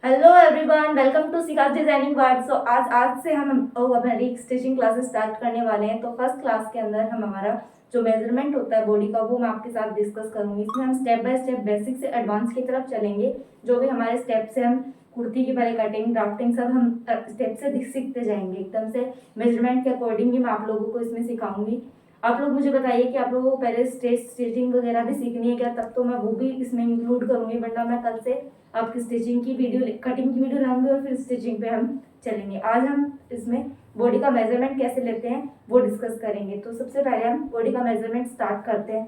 Hello everyone, welcome to सिकास designing world. So आज से हम हमारी स्टिचिंग क्लासेस स्टार्ट करने वाले हैं। तो फर्स्ट क्लास के अंदर हम हमारा जो मेजरमेंट होता है बॉडी का वो मैं आपके साथ डिस्कस करूंगी। इसमें हम स्टेप बाय स्टेप बेसिक से एडवांस की तरफ चलेंगे। जो भी हमारे स्टेप से हम कुर्ती की पहले कटिंग ड्राफ्टिंग सब हम स्टेप से सीखते जाएंगे। एकदम से मेजरमेंट के अकॉर्डिंग ही मैं आप लोगों को इसमें सिखाऊंगी। आप लोग मुझे बताइए कि आप लोगों को पहले स्टेज स्टिचिंग वगैरह भी सीखनी है क्या? तब तो मैं वो भी इसमें इंक्लूड करूंगी, वरना मैं कल से आपकी स्टिचिंग की वीडियो कटिंग की वीडियो लाऊंगी और फिर स्टिचिंग पे हम चलेंगे। आज हम इसमें बॉडी का मेजरमेंट कैसे लेते हैं वो डिस्कस करेंगे। तो सबसे पहले हम बॉडी का मेजरमेंट स्टार्ट करते हैं।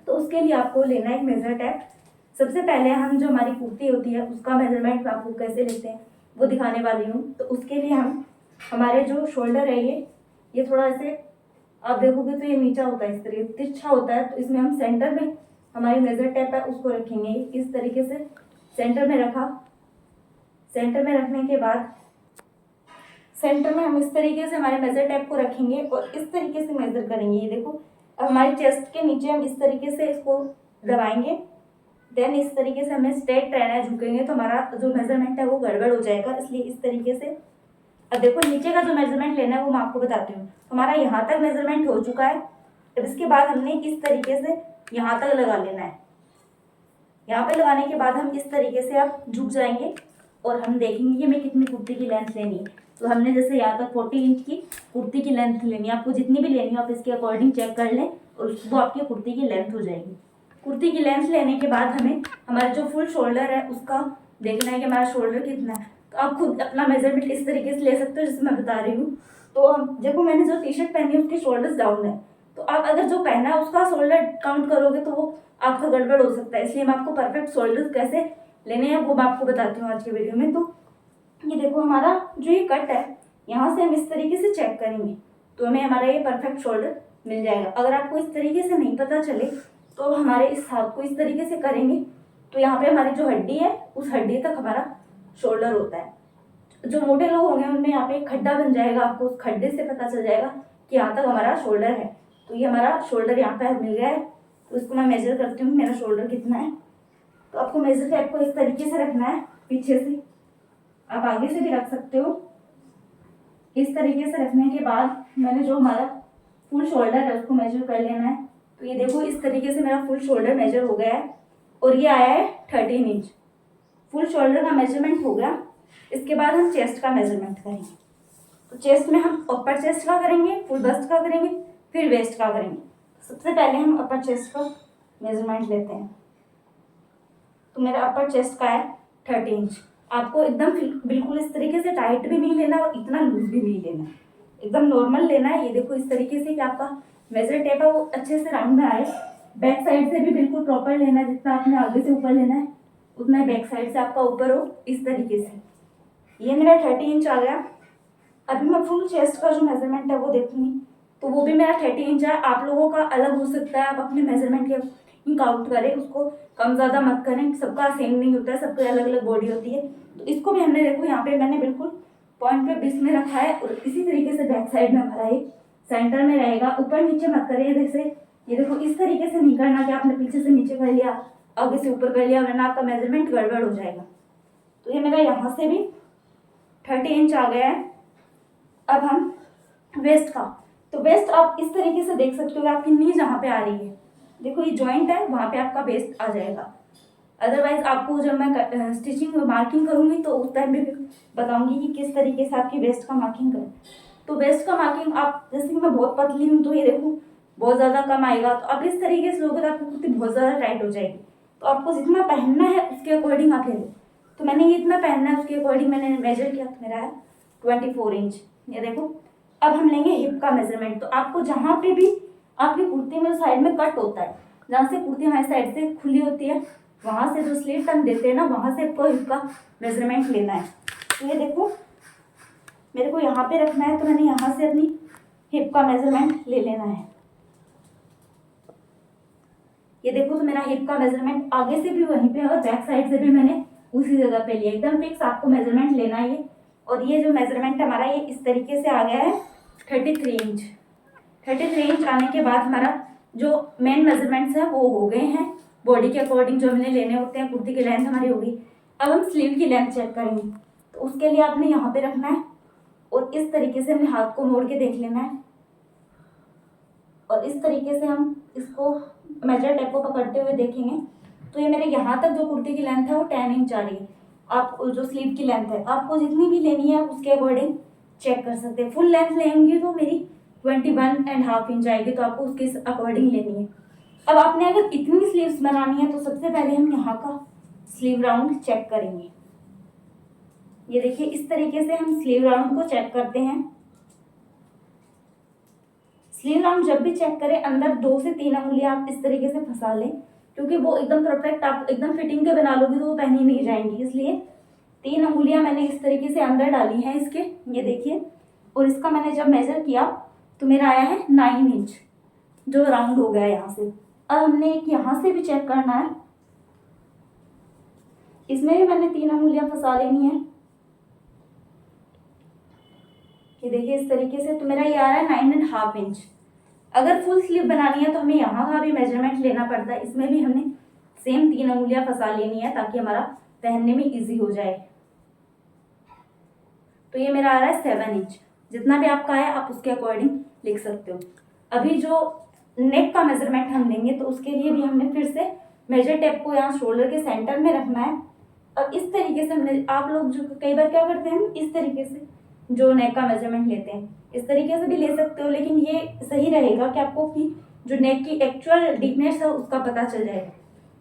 तो उसके लिए आपको लेना है एक मेजर टेप। सबसे पहले हम जो हमारी कुर्ती होती है उसका मेजरमेंट आपको कैसे लेते हैं वो दिखाने वाली हूँ। तो उसके लिए हम हमारे जो शोल्डर है ये थोड़ा ऐसे आप देखोगे तो ये नीचा होता है, इस तरीके तिरछा होता है। तो इसमें हम सेंटर में हमारी मेजर टेप है उसको रखेंगे इस तरीके से। सेंटर में रखा। सेंटर में रखने के बाद सेंटर में हम इस तरीके से हमारे मेजर टेप को रखेंगे और इस तरीके से मेजर करेंगे। ये देखो, अब हमारी चेस्ट के नीचे हम इस तरीके से इसको दबाएंगे। देन इस तरीके से हमें स्ट्रेट रहना है, झुकेंगे तो हमारा जो मेजरमेंट है वो गड़बड़ हो जाएगा, इसलिए इस तरीके से। अब देखो नीचे का जो मेजरमेंट लेना है वो मैं आपको बताती हूँ। हमारा यहाँ तक मेजरमेंट हो चुका है। अब इसके बाद हमने इस तरीके से यहाँ तक लगा लेना है। यहाँ पे लगाने के बाद हम इस तरीके से आप झुक जाएंगे और हम देखेंगे कि हमें कितनी कुर्ती की लेंथ लेनी है। तो हमने जैसे यहाँ तक 40 इंच की कुर्ती की लेंथ लेनी है। आपको जितनी भी लेनी हो आप इसके अकॉर्डिंग चेक कर लें और वो आपकी कुर्ती की लेंथ हो जाएगी। कुर्ती की लेंथ लेने के बाद हमें हमारा जो फुल शोल्डर है उसका देखना है कि हमारा शोल्डर कितना है। तो आप खुद अपना मेजरमेंट इस तरीके से ले सकते हो जैसे मैं बता रही हूँ। तो हम देखो, मैंने जो टी शर्ट पहनी है उसके शोल्डर्स डाउन है। तो आप अगर जो पहना है उसका शोल्डर काउंट करोगे तो वो आपका गड़बड़ हो सकता है, इसलिए मैं आपको परफेक्ट शोल्डर्स कैसे लेने हैं वो मैं आपको बताती हूँ आज के वीडियो में। तो ये देखो, हमारा जो ये कट है यहाँ से हम इस तरीके से चेक करेंगे तो हमें हमारा ये परफेक्ट शोल्डर मिल जाएगा। अगर आपको इस तरीके से नहीं पता चले तो हमारे इस हाथ को इस तरीके से करेंगे तो यहाँ पे हमारी जो हड्डी है उस हड्डी तक हमारा शोल्डर होता है। जो मोटे लोग होंगे उनमें यहाँ पे एक खड्डा बन जाएगा, आपको उस खड्डे से पता चल जाएगा कि यहाँ तक हमारा शोल्डर है। तो ये हमारा शोल्डर यहाँ पे मिल गया है। तो इसको मैं मेजर करती हूँ मेरा शोल्डर कितना है। तो आपको मेजर टेप को इस तरीके से रखना है पीछे से, आप आगे से भी रख सकते हो। इस तरीके से रखने के बाद मैंने जो हमारा फुल शोल्डर है उसको मेजर कर लेना है। तो ये देखो, इस तरीके से मेरा फुल शोल्डर मेजर हो गया है और ये आया है 13 इंच। फुल शोल्डर का मेजरमेंट हो गया। इसके बाद हम चेस्ट का मेजरमेंट करेंगे। तो चेस्ट में हम अपर चेस्ट का करेंगे, फुल बस्ट का करेंगे, फिर वेस्ट का करेंगे। सबसे पहले हम अपर चेस्ट का मेजरमेंट लेते हैं। तो मेरा अपर चेस्ट का है 30 इंच। आपको एकदम बिल्कुल इस तरीके से टाइट भी नहीं लेना और इतना लूज भी नहीं लेना, एकदम नॉर्मल लेना है। ये देखो इस तरीके से कि आपका मेजर टेप है वो अच्छे से राउंड में आए। बैक साइड से भी बिल्कुल प्रॉपर लेना है, जितना आपने आगे से ऊपर लेना है उतना ही बैक साइड से आपका ऊपर हो, इस तरीके से। ये मेरा 30 इंच आ गया। अभी मैं फुल चेस्ट का जो मेजरमेंट है वो देखूंगी। तो वो भी मेरा 30 इंच है। आप लोगों का अलग हो सकता है, आप अपने मेजरमेंट के काउंट करें, उसको कम ज़्यादा मत करें। सबका सेम नहीं होता है, सबकी अलग अलग बॉडी होती है। तो इसको भी हमने देखो यहाँ पे मैंने बिल्कुल पॉइंट पे 20 में रखा है और इसी तरीके से बैक साइड में हमारा ये सेंटर में रहेगा। ऊपर नीचे मत करिए, जैसे ये देखो इस तरीके से नहीं करना कि आपने पीछे से नीचे कर लिया, आगे से ऊपर कर लिया, वरना आपका मेजरमेंट गड़बड़ हो जाएगा। तो ये मेरा यहाँ से भी 30 इंच आ गया है। अब हम वेस्ट का, तो वेस्ट आप इस तरीके से देख सकते हो कि आपकी नी जहाँ पे आ रही है, देखो ये जॉइंट है, वहाँ पे आपका वेस्ट आ जाएगा। अदरवाइज आपको जब मैं स्टिचिंग मार्किंग करूँगी तो उस टाइम भी बताऊंगी कि किस तरीके से आपकी वेस्ट का मार्किंग करें। तो वेस्ट का मार्किंग आप, जैसे कि मैं बहुत पतली हूँ तो ये देखो बहुत ज़्यादा कम आएगा। तो आप इस तरीके से लोगे तो आपकी कुर्ती बहुत ज़्यादा टाइट हो जाएगी। तो आपको जितना पहनना है उसके अकॉर्डिंग आप ले लो। तो मैंने ये इतना पहनना है उसके अकॉर्डिंग मैंने मेजर किया, तो मेरा है 24 इंच। ये देखो, अब हम लेंगे हिप का मेजरमेंट। तो आपको जहाँ पे भी आपकी कुर्ती में साइड में कट होता है, जहाँ से कुर्ती हमारी साइड से खुली होती है, वहाँ से जो स्लीव टर्न देते हैं ना, वहाँ से आपको हिप का मेजरमेंट लेना है। तो ये देखो मेरे को यहाँ पे रखना है, तो मैंने यहाँ से अपनी हिप का मेजरमेंट ले लेना है। ये देखो, तो मेरा हिप का मेजरमेंट आगे से भी वहीं पे और बैक साइड से भी मैंने उसी जगह पे लिया। एकदम फिक्स आपको मेजरमेंट लेना है ये। और ये जो मेजरमेंट हमारा ये इस तरीके से आ गया है 33 इंच। 33 इंच आने के बाद हमारा जो मेन मेजरमेंट्स है वो हो गए हैं बॉडी के अकॉर्डिंग, जो हमने लेने होते हैं। कुर्ती की लेंथ हमारी होगी अब हम स्लीव की लेंथ चेक करेंगे, तो उसके लिए आपने यहाँ पे रखना है और इस तरीके से हमें हाथ को मोड़ के देख लेना है और इस तरीके से हम इसको मेजर टेप को पकड़ते हुए देखेंगे। तो ये मेरे यहाँ तक जो कुर्ती की लेंथ है वो 10 इंच आ रही है। आप जो स्लीव की लेंथ है आपको जितनी भी लेनी है उसके अकॉर्डिंग चेक कर सकते हैं। फुल लेंथ लेंगे तो मेरी 21.5 इंच आएगी, तो आपको उसके अकॉर्डिंग लेनी है। अब आपने अगर इतनी स्लीव्स बनानी है तो सबसे पहले हम यहाँ का स्लीव राउंड चेक करेंगे। ये देखिए इस तरीके से हम स्लीव राउंड को चेक करते हैं। स्लीव राउंड जब भी चेक करें अंदर 2 से 3 अंगुलियां आप इस तरीके से फंसा लें, क्योंकि वो एकदम परफेक्ट आप एकदम फिटिंग के बना लोगे तो वो पहनी नहीं जाएंगी। इसलिए 3 अंगुलियां मैंने इस तरीके से अंदर डाली हैं इसके, ये देखिए। और इसका मैंने जब मेजर किया तो मेरा आया है 9 इंच, जो राउंड हो गया यहाँ से। अब हमने एक यहाँ से भी चेक करना है, इसमें भी मैंने 3 अंगुलियां फंसा लेनी है। ये देखिए इस तरीके से, तो मेरा ये आ रहा है 9.5 इंच। अगर फुल स्लीव बनानी है तो हमें यहाँ का भी मेजरमेंट लेना पड़ता है। इसमें भी हमने सेम 3 अंगुलियां फंसा लेनी है ताकि हमारा पहनने में इजी हो जाए। तो ये मेरा आ रहा है 7 इंच। जितना भी आपका है आप उसके अकॉर्डिंग लिख सकते हो। अभी जो नेक का मेजरमेंट हम लेंगे तो उसके लिए भी हमने फिर से मेजर टेप को यहाँ शोल्डर के सेंटर में रखना है। अब इस तरीके से हमने, आप लोग जो कई बार क्या करते हैं इस तरीके से जो नेक का मेजरमेंट लेते हैं, इस तरीके से भी ले सकते हो, लेकिन ये सही रहेगा कि आपको कि जो नेक की एक्चुअल डीपनेस है उसका पता चल जाएगा।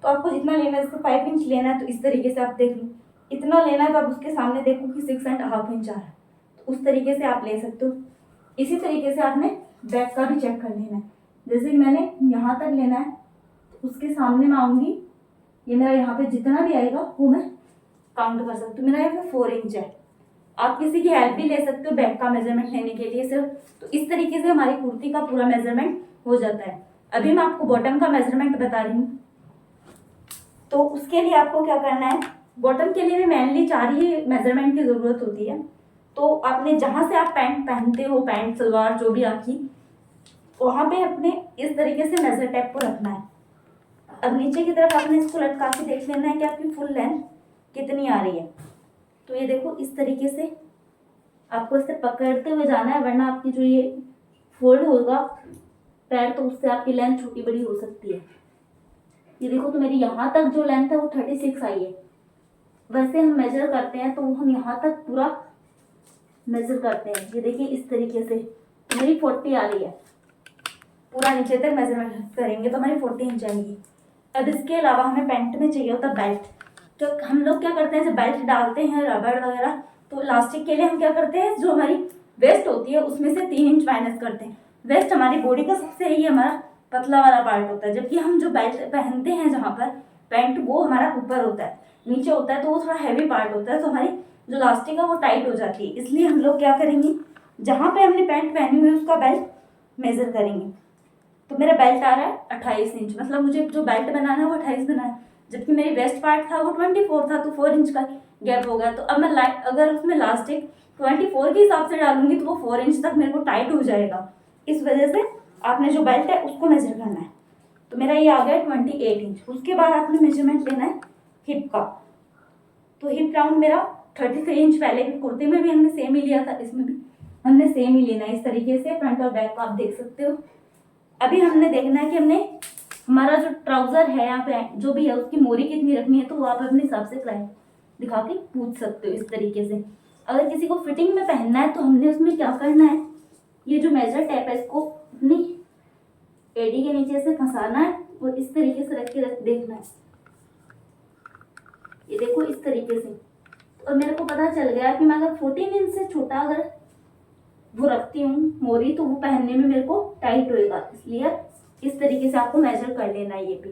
तो आपको जितना लेना है, जैसे 5 इंच लेना है तो इस तरीके से आप देख लो, इतना लेना है तो आप उसके सामने देखो कि 6.5 इंच आ रहा है, तो उस तरीके से आप ले सकते हो। इसी तरीके से आपने बैक का भी चेक कर लेना है। जैसे कि मैंने यहाँ तक लेना है तो उसके सामने मैं आऊँगी, ये मेरा यहाँ पे जितना भी आएगा वो मैं काउंट कर सकती हूँ। मेरा यहाँ पे 4 इंच है। आप किसी की हेल्प भी ले सकते हो बैक का मेजरमेंट लेने के लिए सिर्फ। तो इस तरीके से हमारी कुर्ती का पूरा मेजरमेंट हो जाता है। अभी मैं आपको बॉटम का मेजरमेंट बता रही हूँ। तो उसके लिए आपको क्या करना है, बॉटम के लिए भी मेनली 4 ही मेजरमेंट की ज़रूरत होती है। तो आपने जहाँ से आप पैंट पहनते हो, पैंट सलवार जो भी आपकी, वहाँ पे अपने इस तरीके से मेजर टेप को रखना है। अब नीचे की तरफ आपने इसको लटका के देख लेना है कि आपकी फुल लेंथ कितनी आ रही है। तो ये देखो इस तरीके से आपको इसे पकड़ते हुए जाना है, वरना आपकी जो ये फोल्ड होगा पैर तो उससे आपकी लेंथ छोटी बड़ी हो सकती है। ये देखो तो मेरी यहाँ तक जो लेंथ है वो 36 आई है। वैसे हम मेजर करते हैं तो हम यहाँ तक पूरा मेजर करते हैं। ये देखिए इस तरीके से मेरी 40 आ रही है। पूरा नीचे तक मेजरमेंट करेंगे तो हमारी 40 इंच आएगी। अब इसके अलावा हमें पैंट में चाहिए होता बेल्ट। तो हम लोग क्या करते हैं, जब बेल्ट डालते हैं रबड़ वगैरह, तो इलास्टिक के लिए हम क्या करते हैं, जो हमारी वेस्ट होती है उसमें से 3 इंच माइनस करते हैं। वेस्ट हमारी बॉडी का सबसे ही हमारा पतला वाला पार्ट होता है, जबकि हम जो बेल्ट पहनते हैं जहाँ पर पैंट, वो हमारा ऊपर होता है, नीचे होता है, तो वो थोड़ा हैवी पार्ट होता है। तो हमारी जो इलास्टिक है वो टाइट हो जाती है। इसलिए हम लोग क्या करेंगे, जहाँ पे हमने पैंट पहनी हुई है उसका बेल्ट मेजर करेंगे। तो मेरा बेल्ट आ रहा है 28 इंच, मतलब मुझे जो बेल्ट बनाना है वो 28 बनाना है, जबकि मेरी वेस्ट पार्ट था वो 24 था, तो 4 इंच का गैप हो गया। तो अब मैं अगर उसमें लास्टिक 24 के हिसाब से डालूंगी तो वो 4 इंच तक मेरे को टाइट हो जाएगा। इस वजह से आपने जो बेल्ट है उसको मेजर करना है। तो मेरा ये आ गया 28 इंच। उसके बाद आपने मेजरमेंट लेना है हिप का। तो हिप राउंड मेरा 33 इंच, पहले भी कुर्ते में भी हमने सेम ही लिया था, इसमें भी हमने सेम ही लेना है। इस तरीके से फ्रंट और बैक को आप देख सकते हो। अभी हमने देखना है कि हमने हमारा जो ट्राउजर है यहाँ पे जो भी है उसकी मोरी कितनी रखनी है, तो वो आप अपने हिसाब से क्लाइंट दिखा के पूछ सकते हो इस तरीके से। अगर किसी को फिटिंग में पहनना है तो हमने उसमें क्या करना है, ये जो मेजर टेप है इसको अपनी एडी के नीचे से फंसाना है और इस तरीके से रख के देखना है। ये देखो इस तरीके से। और मेरे को पता चल गया कि मैं अगर 14 इंच से छोटा अगर वो रखती हूँ मोरी, तो वो पहनने में मेरे को टाइट होएगा। इसलिए इस तरीके से आपको मेजर कर लेना है। ये भी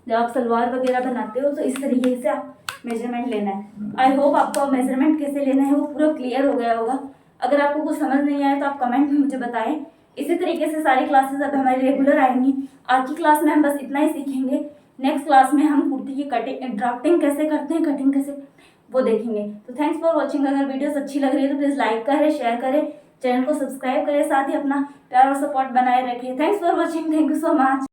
जब आप सलवार वगैरह बनाते हो तो इस तरीके से आप मेजरमेंट लेना है। आई होप आपको मेजरमेंट कैसे लेना है वो पूरा क्लियर हो गया होगा। अगर आपको कुछ समझ नहीं आया तो आप कमेंट में मुझे बताएं। इसी तरीके से सारी क्लासेस अब हमारी रेगुलर आएंगी। आज की क्लास में हम बस इतना ही सीखेंगे। नेक्स्ट क्लास में हम कुर्ती की कटिंग, ड्राफ्टिंग कैसे करते हैं, कटिंग कैसे, वो देखेंगे। तो थैंक्स फॉर वॉचिंग। अगर वीडियोस अच्छी लग रही है तो प्लीज़ लाइक करें, शेयर करें, चैनल को सब्सक्राइब करें, साथ ही अपना प्यार और सपोर्ट बनाए रखिए। Thanks for watching. Thank you so much.